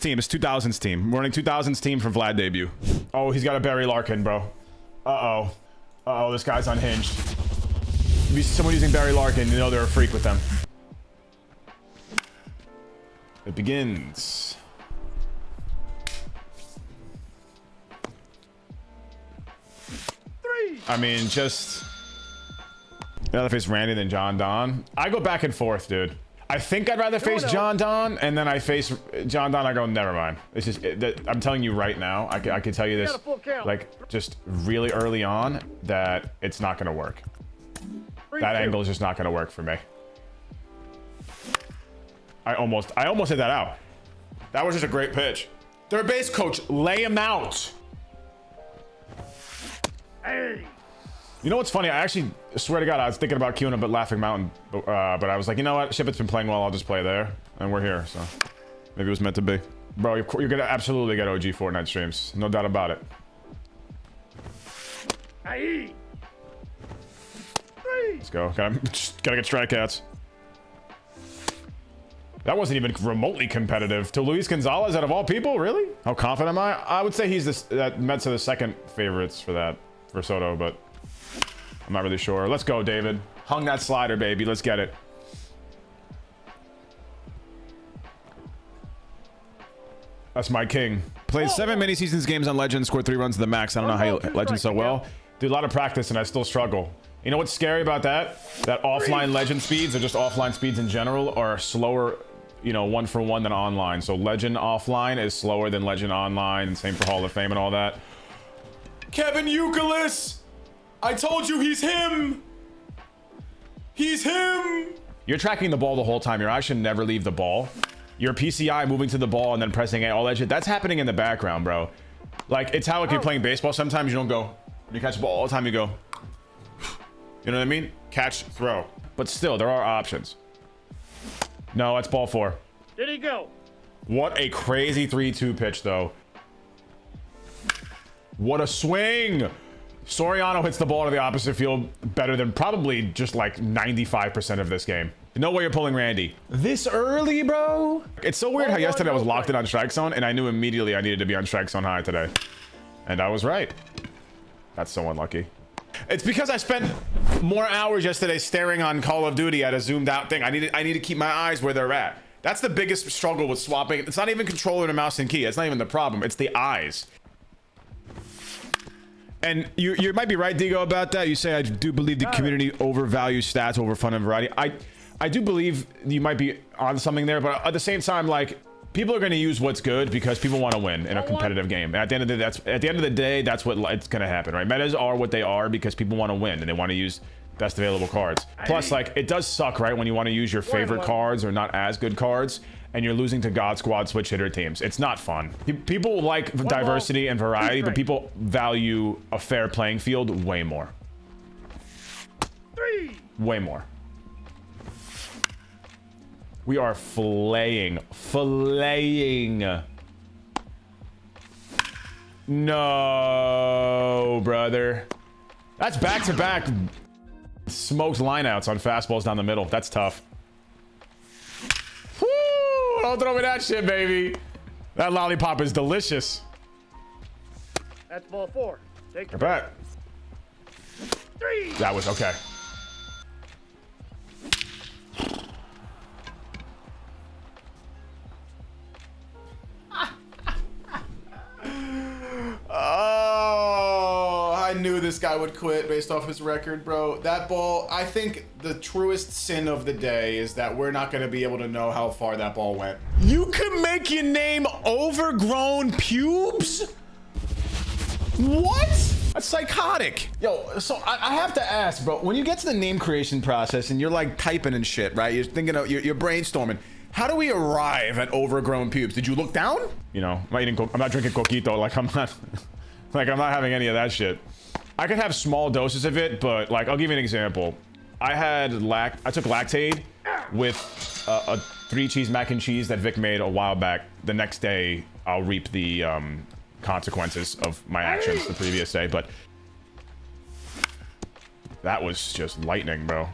Team. It's 2000s team. We're running 2000s team for Vlad debut. Oh, he's got a Barry Larkin, bro. Uh-oh. Uh-oh, this guy's unhinged. If you see someone using Barry Larkin, you know they're a freak with them. It begins. I mean, just... I'd rather face Randy than John Don. I go back and forth, dude. I think I'd rather face John Don, and then I face John Don, I go, never mind. It's just, I'm telling you right now, I could tell you this, like, just really early on, that it's not gonna work. That angle is just not gonna work for me. I almost hit that out. That was just a great pitch. Third base coach, lay him out. Hey. You know what's funny? I actually swear to God, I was thinking about queuing up at Laughing Mountain, but I was like, you know what? Shippett's been playing well. I'll just play there, and we're here. So maybe it was meant to be. Bro, you're gonna absolutely get OG Fortnite streams, no doubt about it. Hey. Let's go. Gotta get strikeouts. That wasn't even remotely competitive. To Luis Gonzalez, out of all people, really? How confident am I? I would say he's that Mets are the second favorites for Soto, but I'm not really sure. Let's go, David. Hung that slider, baby. Let's get it. That's my king. Played 7 mini seasons games on Legend, scored 3 runs to the max. I don't know how you Legend so well. Do a lot of practice and I still struggle. You know what's scary about that? That offline Legend speeds, or just offline speeds in general, are slower, you know, 1-for-1 than online. So Legend offline is slower than Legend online, and same for Hall of Fame and all that. Kevin Youkilis! I told you he's him! He's him! You're tracking the ball the whole time. Your eye should never leave the ball. Your PCI moving to the ball and then pressing A, all that shit. That's happening in the background, bro. Like, it's how, like, you're playing baseball. Sometimes you don't go, when you catch the ball all the time, you go, you know what I mean? Catch, throw. But still, there are options. No, that's ball 4. Did he go? What a crazy 3-2 pitch, though. What a swing! Soriano hits the ball to the opposite field better than probably just like 95% of this game. No way you're pulling Randy. This early, bro? It's so weird how yesterday I was locked in on strike zone and I knew immediately I needed to be on strike zone high today. And I was right. That's so unlucky. It's because I spent more hours yesterday staring on Call of Duty at a zoomed out thing. I need to keep my eyes where they're at. That's the biggest struggle with swapping. It's not even controller to mouse and key. It's not even the problem. It's the eyes. And you might be right, Digo, about that. You say, I do believe the community overvalues stats over fun and variety. I do believe you might be on something there, but at the same time, like, people are going to use what's good because people want to win in a competitive game. And at the end of the day, that's what it's going to happen, right? Metas are what they are because people want to win and they want to use best available cards. Plus, like, it does suck, right, when you want to use your favorite cards or not as good cards and you're losing to God Squad switch hitter teams. It's not fun. People like diversity and variety, but people value a fair playing field way more. Way more. We are filleting. No, brother. That's back-to-back smoked lineouts on fastballs down the middle. That's tough. Woo! Don't throw me that shit, baby. That lollipop is delicious. That's ball 4. Take your back. 3. That was okay. Oh, I knew this guy would quit based off his record, bro. That ball, I think the truest sin of the day is that we're not going to be able to know how far that ball went. You can make your name overgrown pubes? What? That's psychotic. Yo, so I have to ask, bro, when you get to the name creation process and you're like typing and shit, right? You're thinking of, you're brainstorming. How do we arrive at overgrown pubes? Did you look down? You know, I'm not drinking coquito. Like I'm not having any of that shit. I could have small doses of it, but like, I'll give you an example. I took Lactose with a 3-cheese mac and cheese that Vic made a while back. The next day, I'll reap the consequences of my actions the previous day, but that was just lightning, bro.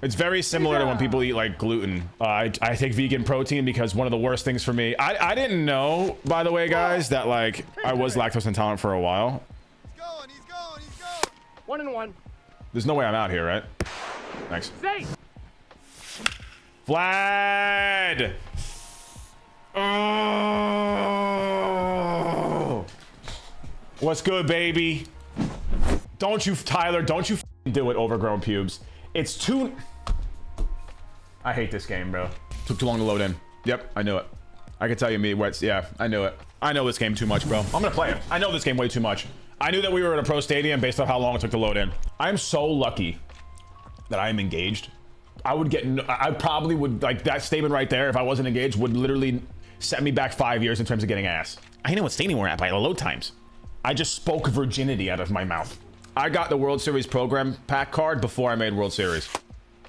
It's very similar to when people eat like gluten. I take vegan protein because one of the worst things for me. I didn't know, by the way, guys, that like I was lactose intolerant for a while. He's going. 1-1. There's no way I'm out here, right? Thanks. Safe. Vlad! Oh! What's good, baby? Don't you, Tyler, don't you do it, overgrown pubes. It's too... I hate this game, bro. Took too long to load in. Yep, I knew it. I can tell you me what's... Yeah, I knew it. I know this game too much, bro. I'm gonna play it. I know this game way too much. I knew that we were at a pro stadium based on how long it took to load in. I'm so lucky that I am engaged. I would get... I probably would... Like, that statement right there, if I wasn't engaged, would literally set me back 5 years in terms of getting ass. I didn't know what stadium we're at by the load times. I just spoke virginity out of my mouth. I got the World Series program pack card before I made World Series.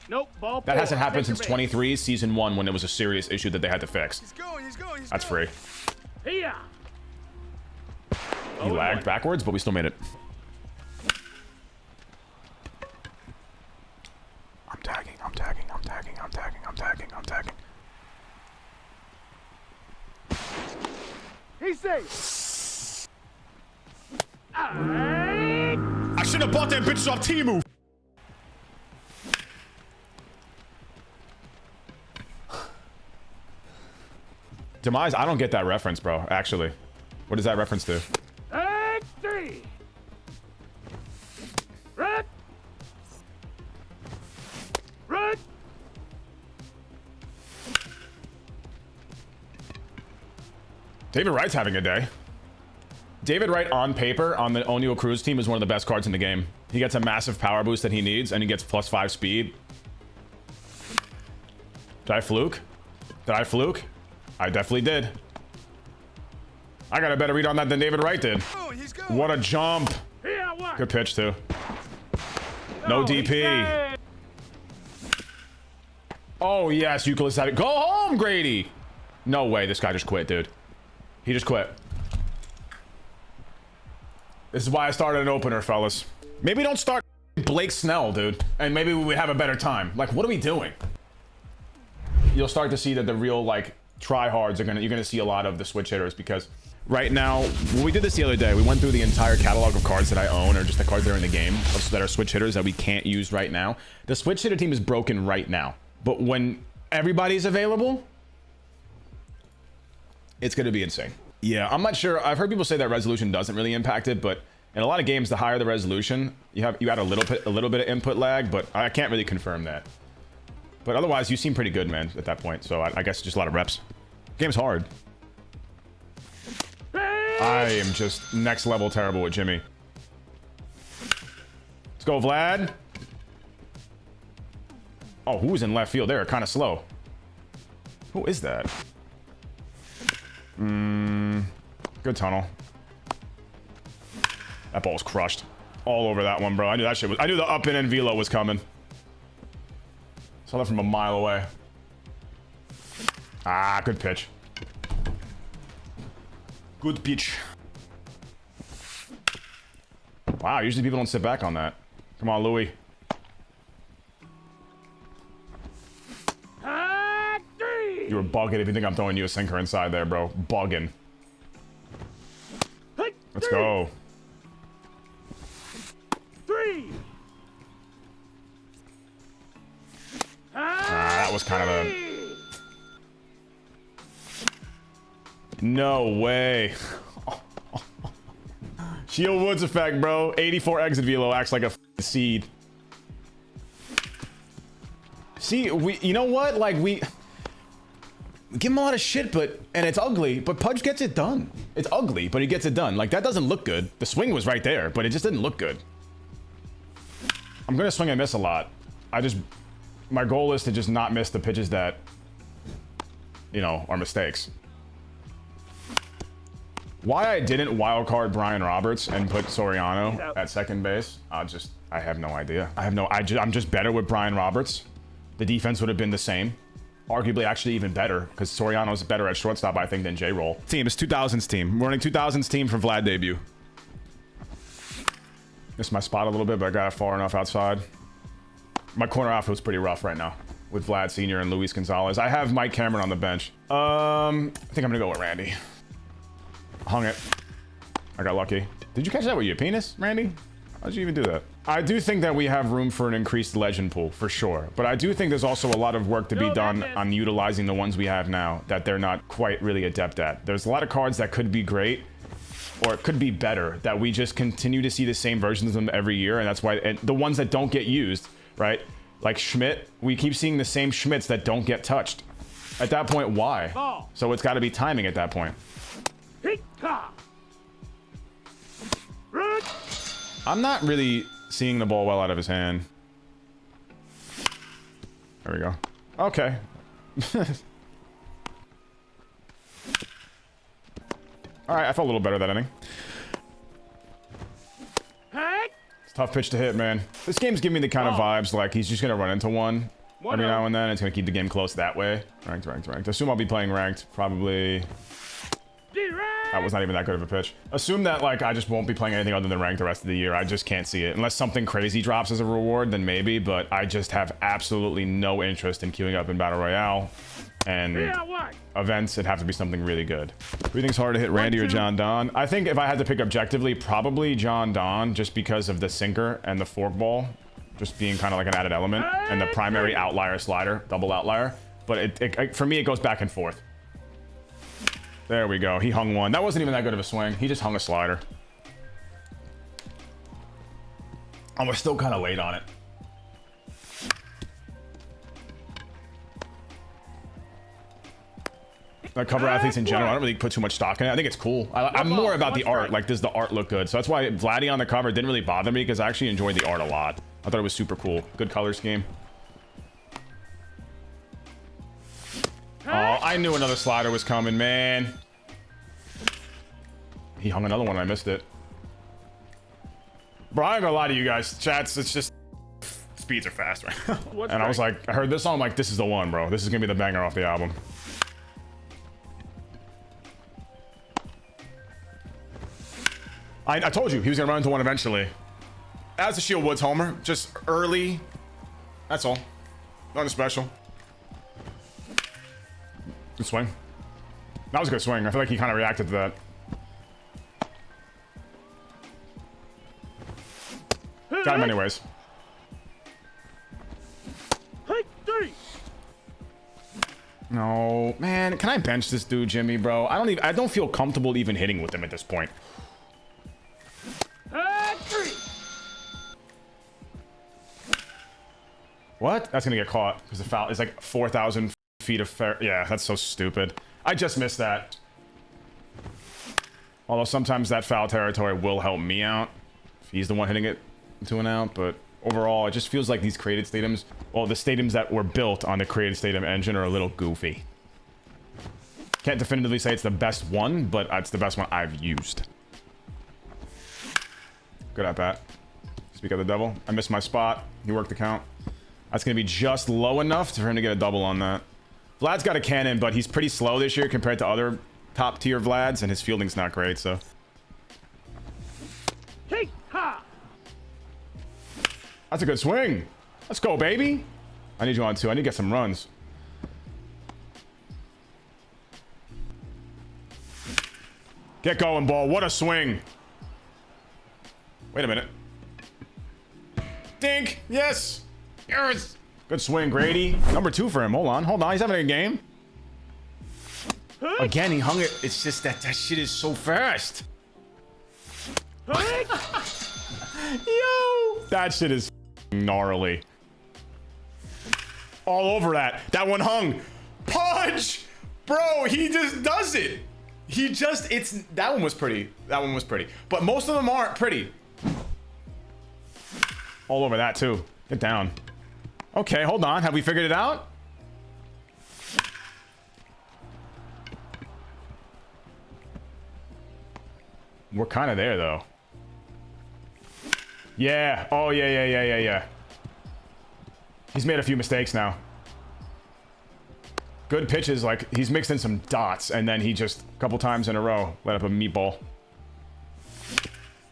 Nope, ball That four. hasn't happened Take since your base. 23 season 1 when it was a serious issue that they had to fix. He's going. That's free. Here. He lagged backwards, but we still made it. I'm tagging. He's safe. I should have bought that bitch off Temu. Demise, I don't get that reference, bro. Actually, what is that reference to? And 3. Red. Red. David Wright's having a day. David Wright on paper on the O'Neal Cruz team is one of the best cards in the game. He gets a massive power boost that he needs, and he gets +5 speed. Did I fluke? I definitely did. I got a better read on that than David Wright did. He's going. What a jump. Here, what? Good pitch, too. No DP. Oh, yes, Euclid's had it. Go home, Grady. No way, this guy just quit, dude. He just quit. This is why I started an opener, fellas. Maybe don't start Blake Snell, dude. And maybe we would have a better time. Like, what are we doing? You'll start to see that the real, like, tryhards are you're gonna see a lot of the switch hitters, because right now, when we did this the other day, we went through the entire catalog of cards that I own, or just the cards that are in the game that are switch hitters that we can't use right now. The switch hitter team is broken right now. But when everybody's available, it's gonna be insane. Yeah, I'm not sure. I've heard people say that resolution doesn't really impact it, but in a lot of games, the higher the resolution, you add a little bit of input lag, but I can't really confirm that. But otherwise, you seem pretty good, man, at that point. So I guess just a lot of reps. Game's hard. I am just next level terrible with Jimmy. Let's go, Vlad. Oh, who's in left field? They're kind of slow. Who is that? Good tunnel. That ball was crushed. All over that one, bro. I knew that shit was... I knew the up and in velo was coming. Saw that from a mile away. Ah, good pitch. Good pitch. Wow, usually people don't sit back on that. Come on, Louie. You were bugging if you think I'm throwing you a sinker inside there, bro. Bugging. Let's go. 3. That was kind of a... No way. Shield Woods effect, bro. 84 exit velo acts like a seed. See, you know what? Like, we give him a lot of shit, and it's ugly, but Pudge gets it done. It's ugly, but he gets it done. Like, that doesn't look good. The swing was right there, but it just didn't look good. I'm gonna swing and miss a lot. My goal is to just not miss the pitches that, you know, are mistakes. Why I didn't wildcard Brian Roberts and put Soriano at second base, I have no idea. I'm just better with Brian Roberts. The defense would have been the same. Arguably actually even better, because Soriano's better at shortstop, I think, than J-Roll. Team, it's 2000s team. We're running 2000s team from Vlad debut. Missed my spot a little bit, but I got it far enough outside. My corner outfit was pretty rough right now with Vlad Sr and Luis Gonzalez. I have Mike Cameron on the bench. I think I'm gonna go with Randy. Hung it. I got lucky. Did you catch that with your penis, Randy? How did you even do that? I do think that we have room for an increased legend pool, for sure. But I do think there's also a lot of work to be done on utilizing the ones we have now that they're not quite really adept at. There's a lot of cards that could be great, or it could be better, that we just continue to see the same versions of them every year, and that's why, and the ones that don't get used, right? Like Schmidt, we keep seeing the same Schmidts that don't get touched. At that point, why? Ball. So it's got to be timing at that point. Hit-ka. Run. I'm not really seeing the ball well out of his hand. There we go. Okay. All right, I felt a little better that inning. Hey. It's a tough pitch to hit, man. This game's giving me the kind of vibes like he's just gonna run into one every now and then. It's gonna keep the game close that way. Ranked, ranked, ranked. Assume I'll be playing ranked. Probably. That was not even that good of a pitch. Assume that like I just won't be playing anything other than ranked the rest of the year. I just can't see it. Unless something crazy drops as a reward, then maybe. But I just have absolutely no interest in queuing up in Battle Royale. And events, it'd have to be something really good. Who do you think's harder to hit, Randy or John Don? I think if I had to pick objectively, probably John Don, just because of the sinker and the forkball just being kind of like an added element, and the primary outlier slider, double outlier. But for me, it goes back and forth. There we go. He hung one. That wasn't even that good of a swing. He just hung a slider. And we're still kind of late on it. Like cover athletes in general, I don't really put too much stock in it. I think it's cool. I'm more about the art. Like, does the art look good? So that's why Vladdy on the cover didn't really bother me, because I actually enjoyed the art a lot. I thought it was super cool. Good color scheme. Oh, I knew another slider was coming, man. He hung another one. I missed it. Bro, I ain't gonna lie to you guys. Chats, it's just speeds are fast right now. And I was like, I heard this song, I'm like, this is the one, bro. This is gonna be the banger off the album. I told you he was gonna run into one eventually. As a Shield Woods homer, just early. That's all. Nothing special. Good swing. That was a good swing. I feel like he kind of reacted to that. Got him anyways. No, man. Can I bench this dude, Jimmy, bro? I don't feel comfortable even hitting with him at this point. What? That's gonna get caught because the foul is like 4,000 feet of fair. Yeah, that's so stupid. I just missed that. Although sometimes that foul territory will help me out if he's the one hitting it to an out. But overall, it just feels like these created stadiums, well, the stadiums that were built on the created stadium engine are a little goofy. Can't definitively say it's the best one, but it's the best one I've used. Good at bat. Speak of the devil. I missed my spot. He worked the count. That's going to be just low enough for him to get a double on that. Vlad's got a cannon, but he's pretty slow this year compared to other top tier Vlads, and his fielding's not great, so. That's a good swing. Let's go, baby. I need you on two. I need to get some runs. Get going, ball. What a swing. Wait a minute. Dink. Yes. Yes. Good swing, Grady. Number 2 for him. Hold on. Hold on. He's having a game. Again, he hung it. It's just that shit is so fast. Yo. That shit is gnarly. All over that. That one hung. Punch. Bro, he just does it. He just, that one was pretty. That one was pretty. But most of them aren't pretty. All over that, too. Get down. Okay, hold on. Have we figured it out? We're kind of there, though. Yeah. Oh, yeah. He's made a few mistakes now. Good pitches, like, he's mixed in some dots, and then he just, a couple times in a row, let up a meatball.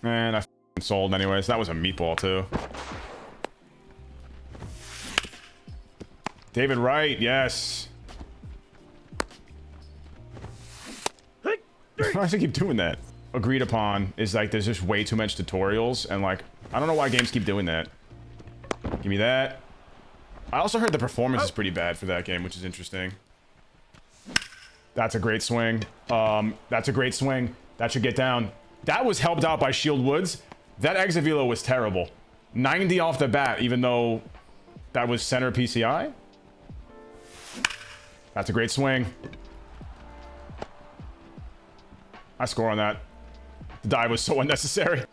And I sold anyways. That was a meatball, too. David Wright, yes. Why does I keep doing that? Agreed upon is like there's just way too much tutorials and like I don't know why games keep doing that. Give me that. I also heard the performance is pretty bad for that game, which is interesting. That's a great swing. That's a great swing. That should get down. That was helped out by Shield Woods. That exit velo was terrible. 90 off the bat, even though that was center PCI. That's a great swing. I score on that. The dive was so unnecessary.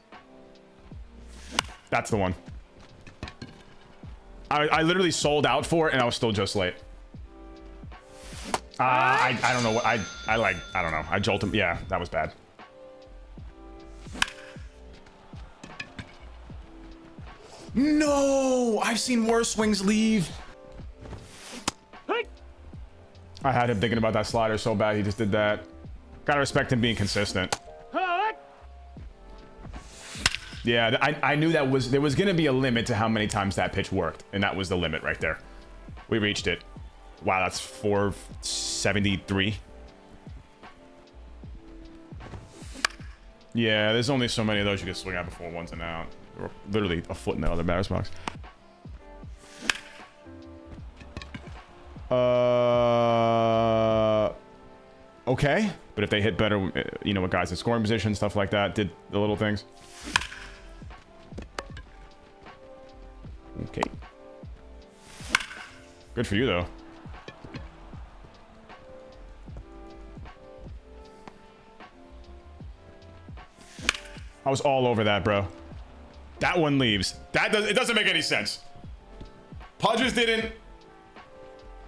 That's the one. I literally sold out for it and I was still just late. I don't know what I don't know. I jolted him. Yeah, that was bad. No, I've seen worse swings leave. I had him thinking about that slider so bad he just did that. Gotta respect him being consistent. Yeah, I knew there was gonna be a limit to how many times that pitch worked, and that was the limit right there. We reached it. Wow, that's 473. Yeah, there's only so many of those you can swing at before one's an out. Or literally a foot in the other batter's box. Okay, but if they hit better, you know, with guys in scoring position, stuff like that, did the little things. Okay. Good for you, though. I was all over that, bro. That one leaves. It doesn't make any sense. Padres didn't.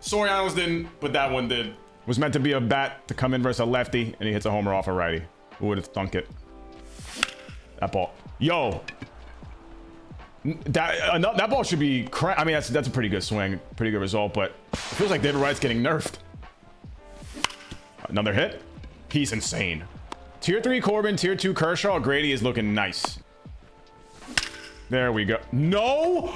Soriano's didn't, but that one did. Was meant to be a bat to come in versus a lefty, and he hits a homer off a righty. Who would have thunk it? That ball. Yo. That ball should be I mean, that's a pretty good swing, pretty good result, but it feels like David Wright's getting nerfed. Another hit. He's insane. Tier 3 Corbin, Tier 2 Kershaw. Grady is looking nice. There we go. No!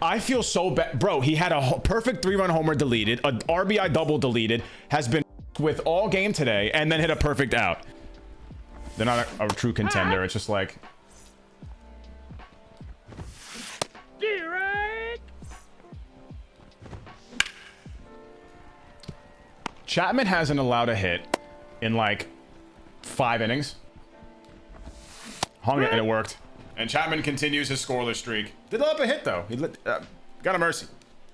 I feel so bad. Bro, he had a perfect 3-run homer deleted, a RBI double deleted, has been with all game today, and then hit a perfect out. They're not a true contender. It's just like... Chapman hasn't allowed a hit in like 5 innings. Hung it and it worked. And Chapman continues his scoreless streak. Did let up a hit though. He got a mercy.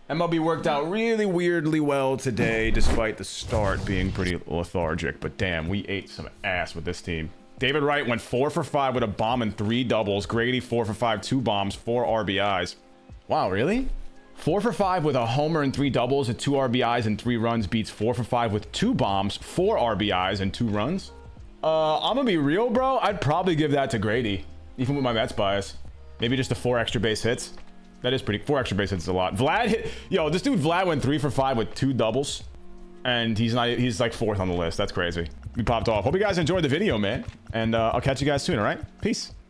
MLB worked out really weirdly well today, despite the start being pretty lethargic. But damn, we ate some ass with this team. David Wright went 4 for 5 with a bomb and 3 doubles. Grady 4 for 5, 2 bombs, 4 RBIs. Wow, really? 4 for 5 with a homer and 3 doubles, and 2 RBIs and 3 runs beats 4 for 5 with 2 bombs, 4 RBIs and 2 runs. I'm gonna be real, bro. I'd probably give that to Grady, even with my Mets bias. Maybe just the 4 extra base hits. That is pretty. 4 extra base hits is a lot. Vlad hit. Yo, this dude Vlad went 3 for 5 with 2 doubles, and he's like 4th on the list. That's crazy. We popped off. Hope you guys enjoyed the video, man. And I'll catch you guys soon. All right, peace.